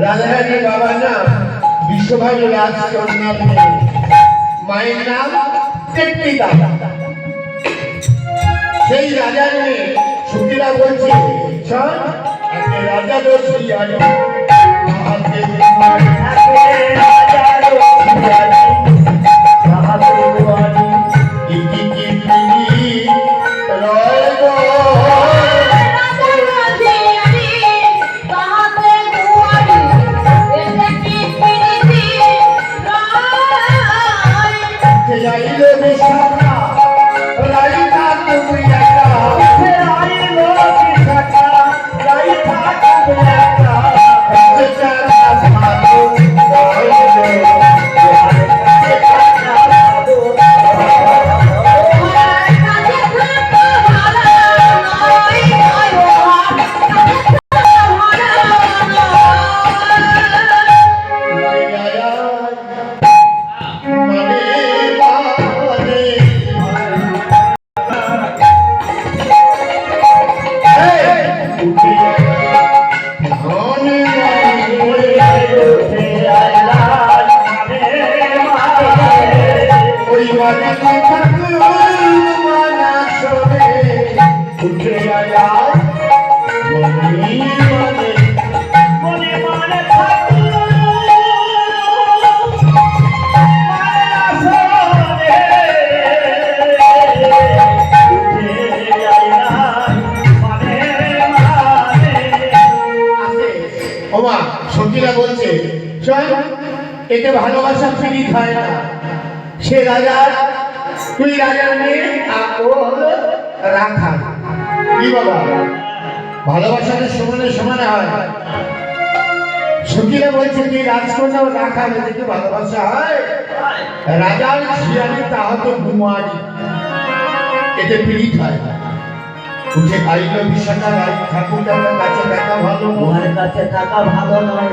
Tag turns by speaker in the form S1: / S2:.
S1: রাধারানী বাবার নাম বিশ্বভানু রাজকন্যার মায়ের নাম টেকনিকা। সেই রাজার মেয়ে সুখীরা বলছে শোন, একটা রাজা দোষী আলো বলছে এতে ভালোবাসা ফিরি খায় না। সে রাজার, তুই রাজার মেয়ে রাখা কি বাবা, ভালোবাসাটা সমানে সমানে হয়। সখীরা বলছে তুই রাজকন্যা রাখা থেকে ভালোবাসা হয়। রাজার শিয়ালি তাহত ঘুমারি, এতে পীড়িত হয়। উঠে আইলো বিশাখা রাই ঠাকুরটার কাছে থাকা ভালো, তোমার কাছে থাকা ভালো নয়।